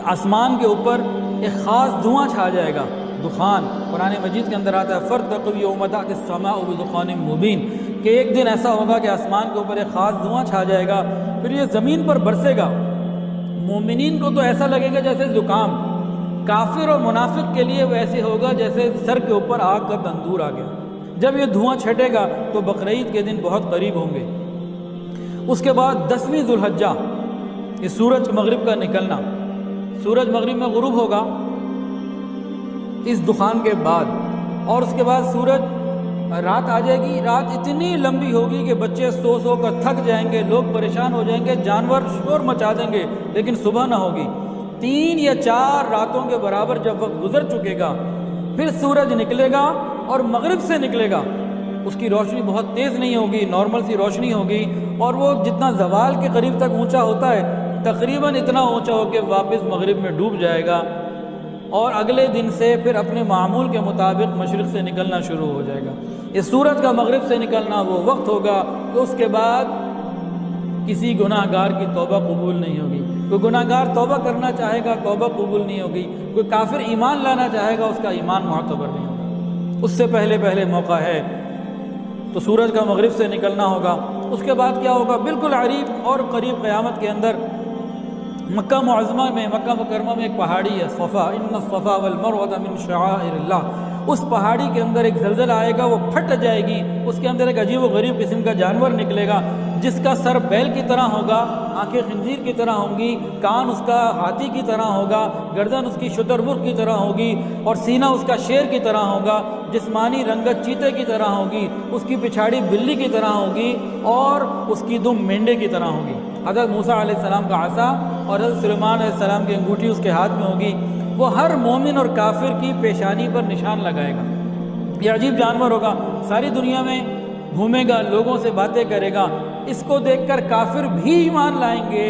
آسمان کے اوپر ایک خاص دھواں چھا جائے گا، دخان۔ قرآن مجید کے اندر آتا ہے فَارْتَقِبْ يَوْمَ تَأْتِي السَّمَاءُ بِدُخَانٍ مُبِينٍ، کہ ایک دن ایسا ہوگا کہ آسمان کے اوپر ایک خاص دھواں چھا جائے گا، پھر یہ زمین پر برسے گا۔ مومنین کو تو ایسا لگے گا جیسے زکام، کافر اور منافق کے لیے وہ ایسے ہوگا جیسے سر کے اوپر آگ کا تندور آ گیا۔ جب یہ دھواں چھٹے گا تو بقرعید کے دن بہت قریب ہوں گے۔ اس کے بعد 10ویں ذو الحجہ، یہ سورج مغرب کا نکلنا، سورج مغرب میں غروب ہوگا اس دخان کے بعد، اور اس کے بعد سورج رات آ جائے گی۔ رات اتنی لمبی ہوگی کہ بچے سو سو کر تھک جائیں گے، لوگ پریشان ہو جائیں گے، جانور شور مچا دیں گے، لیکن صبح نہ ہوگی۔ 3 یا 4 راتوں کے برابر جب وقت گزر چکے گا، پھر سورج نکلے گا اور مغرب سے نکلے گا۔ اس کی روشنی بہت تیز نہیں ہوگی، نارمل سی روشنی ہوگی، اور وہ جتنا زوال کے قریب تک اونچا ہوتا ہے تقریباً اتنا اونچا ہو کہ واپس مغرب میں ڈوب جائے گا، اور اگلے دن سے پھر اپنے معمول کے مطابق مشرق سے نکلنا شروع ہو جائے گا۔ یہ سورج کا مغرب سے نکلنا وہ وقت ہوگا کہ اس کے بعد کسی گناہ گار کی توبہ قبول نہیں ہوگی۔ کوئی گناہ گار توبہ کرنا چاہے گا، توبہ قبول نہیں ہوگی۔ کوئی کافر ایمان لانا چاہے گا، اس کا ایمان معتبر نہیں ہوگا۔ اس سے پہلے موقع ہے تو سورج کا مغرب سے نکلنا ہوگا۔ اس کے بعد کیا ہوگا؟ بالکل قریب اور قریب قیامت کے اندر مکہ معظمہ میں، مکہ مکرمہ میں ایک پہاڑی ہے صفا، ان الصفا والمروۃ من شعائر اللہ۔ اس پہاڑی کے اندر ایک زلزلہ آئے گا، وہ پھٹ جائے گی، اس کے اندر ایک عجیب و غریب قسم کا جانور نکلے گا جس کا سر بیل کی طرح ہوگا، آنکھیں خنزیر کی طرح ہوں گی، کان اس کا ہاتھی کی طرح ہوگا، گردن اس کی شترمرغ کی طرح ہوگی، اور سینہ اس کا شیر کی طرح ہوگا، جسمانی رنگت چیتے کی طرح ہوگی، اس کی پچھاڑی بلی کی طرح ہوگی، اور اس کی دم مینڈے کی طرح ہوگی۔ حضرت موسیٰ علیہ السلام کا عصا اور حضرت سلیمان علیہ السلام کی انگوٹھی اس کے ہاتھ میں ہوگی۔ وہ ہر مومن اور کافر کی پیشانی پر نشان لگائے گا۔ یہ عجیب جانور ہوگا، ساری دنیا میں گھومے گا، لوگوں سے باتیں کرے گا۔ اس کو دیکھ کر کافر بھی ایمان لائیں گے،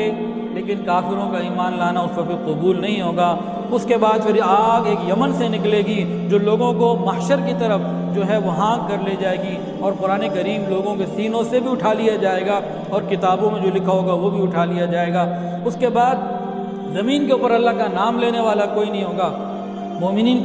لیکن کافروں کا ایمان لانا اس وقت قبول نہیں ہوگا۔ اس کے بعد پھر آگ ایک یمن سے نکلے گی جو لوگوں کو محشر کی طرف جو ہے وہاں کر لے جائے گی، اور قرآن کریم لوگوں کے سینوں سے بھی اٹھا لیا جائے گا، اور کتابوں میں جو لکھا ہوگا وہ بھی اٹھا لیا جائے گا۔ اس کے بعد زمین کے اوپر اللہ کا نام لینے والا کوئی نہیں ہوگا، مومنین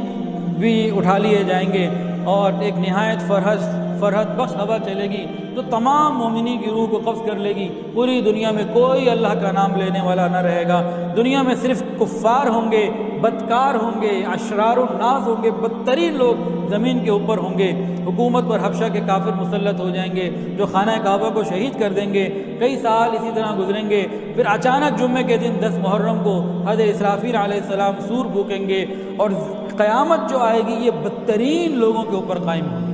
بھی اٹھا لیے جائیں گے، اور ایک نہایت فرحت بخش ہوا چلے گی جو تمام مومنین کی روح کو قبض کر لے گی۔ پوری دنیا میں کوئی اللہ کا نام لینے والا نہ رہے گا، دنیا میں صرف کفار ہوں گے، بدکار ہوں گے، اشرار الناس ہوں گے، بدترین لوگ زمین کے اوپر ہوں گے۔ حکومت پر حبشہ کے کافر مسلط ہو جائیں گے جو خانہ کعبہ کو شہید کر دیں گے۔ کئی سال اسی طرح گزریں گے، پھر اچانک جمعے کے دن 10 محرم کو حضرت اسرافیل علیہ السلام سور پھونکیں گے، اور قیامت جو آئے گی یہ بدترین لوگوں کے اوپر قائم ہوگی۔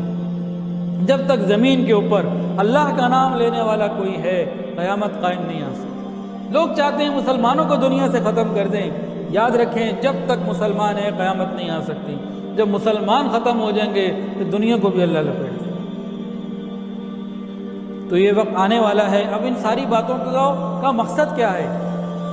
جب تک زمین کے اوپر اللہ کا نام لینے والا کوئی ہے، قیامت قائم نہیں آ سکتی۔ لوگ چاہتے ہیں مسلمانوں کو دنیا سے ختم کر دیں، یاد رکھیں جب تک مسلمان ہے قیامت نہیں آ سکتی۔ جب مسلمان ختم ہو جائیں گے تو دنیا کو بھی اللہ لپیٹ دے۔ تو یہ وقت آنے والا ہے۔ اب ان ساری باتوں کا مقصد کیا ہے؟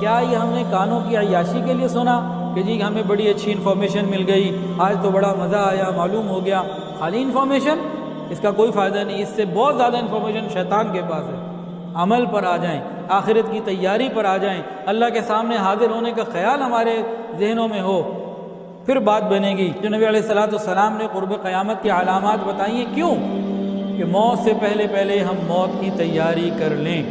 کیا یہ ہم نے کانوں کی عیاشی کے لیے سنا کہ جی ہمیں بڑی اچھی انفارمیشن مل گئی، آج تو بڑا مزہ آیا، معلوم ہو گیا؟ خالی انفارمیشن، اس کا کوئی فائدہ نہیں۔ اس سے بہت زیادہ انفارمیشن شیطان کے پاس ہے۔ عمل پر آ جائیں، آخرت کی تیاری پر آ جائیں، اللہ کے سامنے حاضر ہونے کا خیال ہمارے ذہنوں میں ہو، پھر بات بنے گی۔ جو نبی علیہ السلام نے قرب قیامت کی علامات بتائی ہیں، کیوں؟ کہ موت سے پہلے ہم موت کی تیاری کر لیں۔